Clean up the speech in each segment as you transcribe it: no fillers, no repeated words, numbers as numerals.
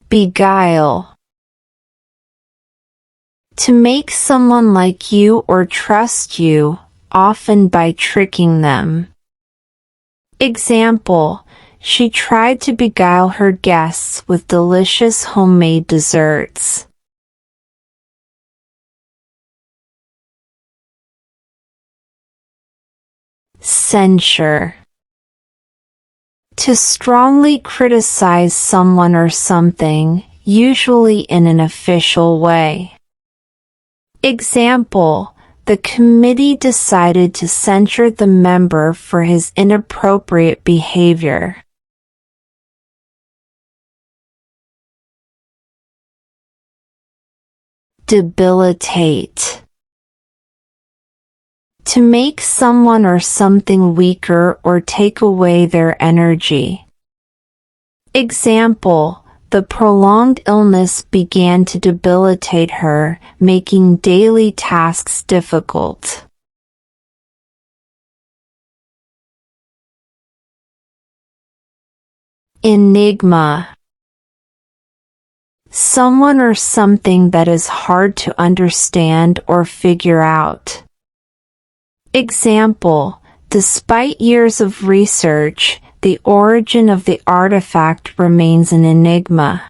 Beguile. To make someone like you or trust you, often by tricking them. Example: she tried to beguile her guests with delicious homemade desserts. Censure. To strongly criticize someone or something, usually in an official way. Example: the committee decided to censure the member for his inappropriate behavior. Debilitate. To make someone or something weaker or take away their energy. Example: the prolonged illness began to debilitate her, making daily tasks difficult. Enigma. Someone or something that is hard to understand or figure out. Example: despite years of research, the origin of the artifact remains an enigma.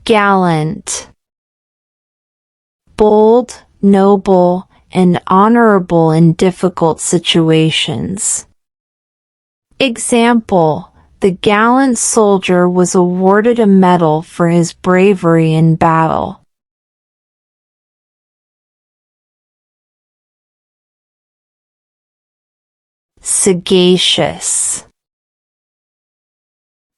Gallant. Bold, noble, and honorable in difficult situations. Example: the gallant soldier was awarded a medal for his bravery in battle. Sagacious.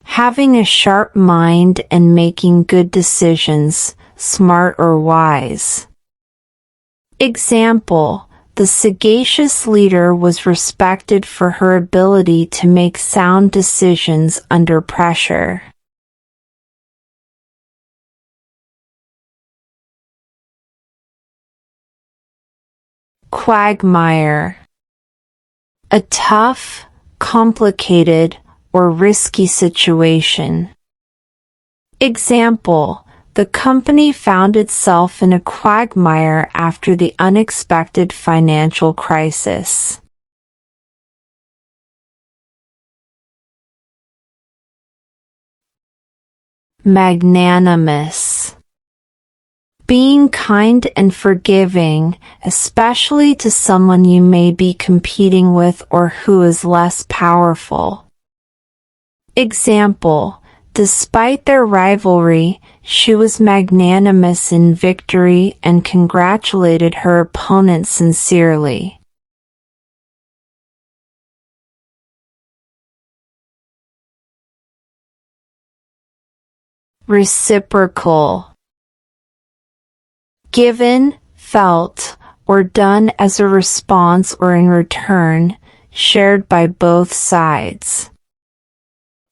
Having a sharp mind and making good decisions, smart or wise. Example: the sagacious leader was respected for her ability to make sound decisions under pressure. Quagmire. A tough, complicated, or risky situation. Example: the company found itself in a quagmire after the unexpected financial crisis. Magnanimous. Being kind and forgiving, especially to someone you may be competing with or who is less powerful. Example: despite their rivalry, she was magnanimous in victory and congratulated her opponent sincerely. Reciprocal. Given, felt, or done as a response or in return, shared by both sides.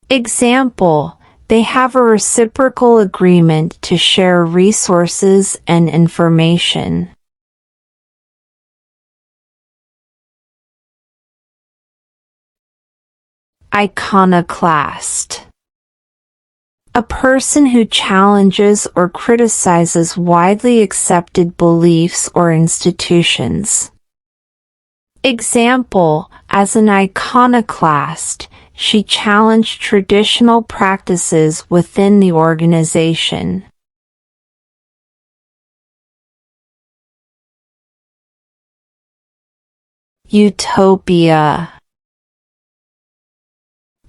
Example: they have a reciprocal agreement to share resources and information. Iconoclast. A person who challenges or criticizes widely accepted beliefs or institutions. Example: as an iconoclast, she challenged traditional practices within the organization. Utopia.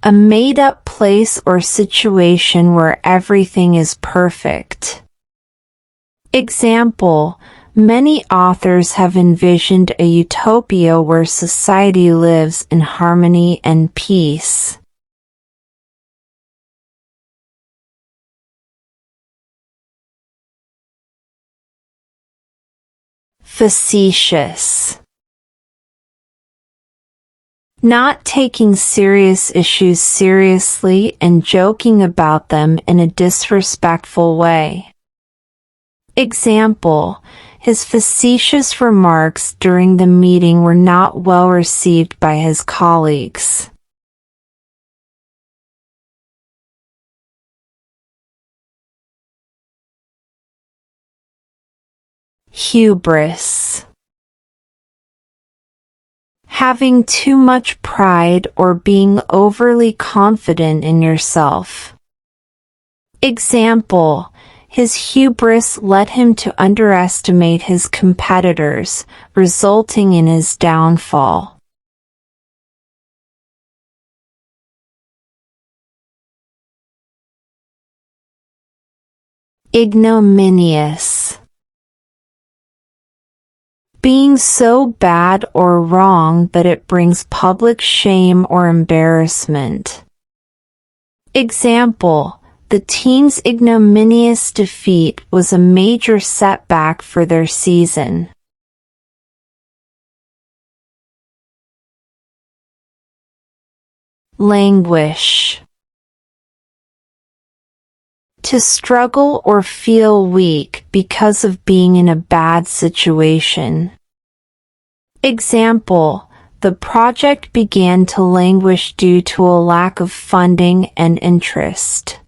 A made-up place or situation where everything is perfect. Example: many authors have envisioned a utopia where society lives in harmony and peace. Facetious. Not taking serious issues seriously and joking about them in a disrespectful way. Example: His facetious remarks during the meeting were not well received by his colleagues. Hubris. Having too much pride or being overly confident in yourself. Example: his hubris led him to underestimate his competitors, resulting in his downfall. Ignominious. Being so bad or wrong that it brings public shame or embarrassment. Example: the team's ignominious defeat was a major setback for their season. Languish. To struggle or feel weak because of being in a bad situation. Example: the project began to languish due to a lack of funding and interest.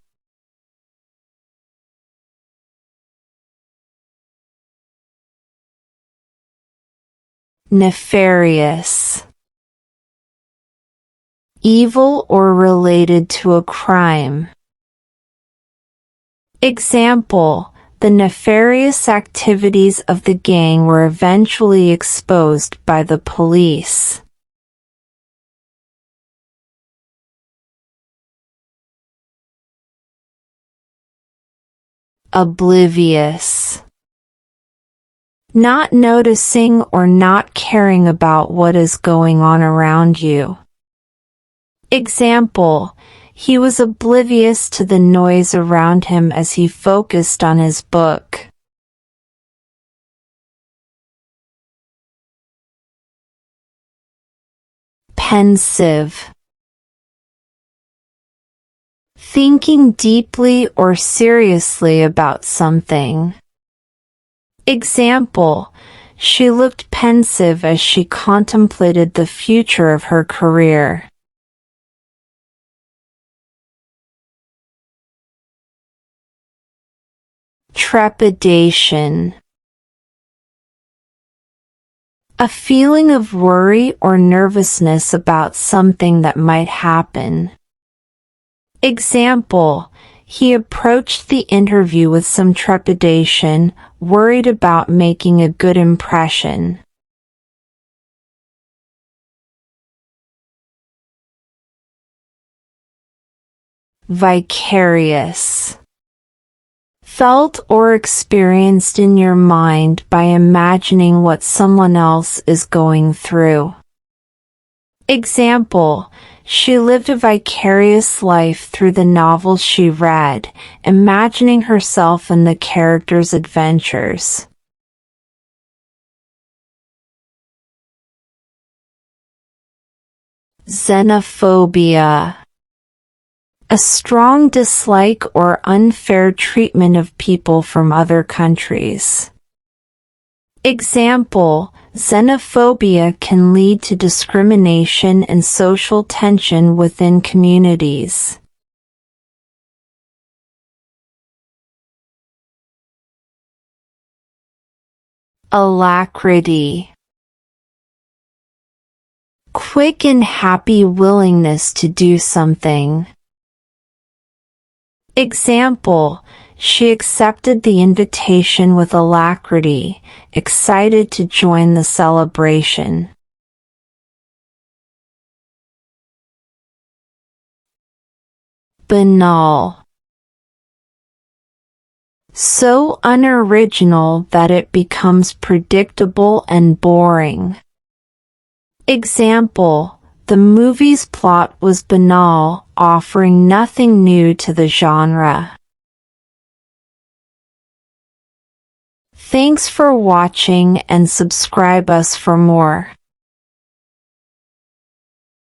Nefarious. Evil or related to a crime. Example: the nefarious activities of the gang were eventually exposed by the police. Oblivious. Not noticing or not caring about what is going on around you. Example: he was oblivious to the noise around him as he focused on his book. Pensive. Thinking deeply or seriously about something. Example: she looked pensive as she contemplated the future of her career. Trepidation. A feeling of worry or nervousness about something that might happen. Example: he approached the interview with some trepidation, worried about making a good impression. Vicarious. Felt or experienced in your mind by imagining what someone else is going through. Example: she lived a vicarious life through the novels she read, imagining herself in the characters' adventures. Xenophobia. A strong dislike or unfair treatment of people from other countries. Example: xenophobia can lead to discrimination and social tension within communities. Alacrity. Quick and happy willingness to do something. Example: she accepted the invitation with alacrity, excited to join the celebration. Banal. So unoriginal that it becomes predictable and boring. Example: the movie's plot was banal, offering nothing new to the genre. Thanks for watching and subscribe us for more.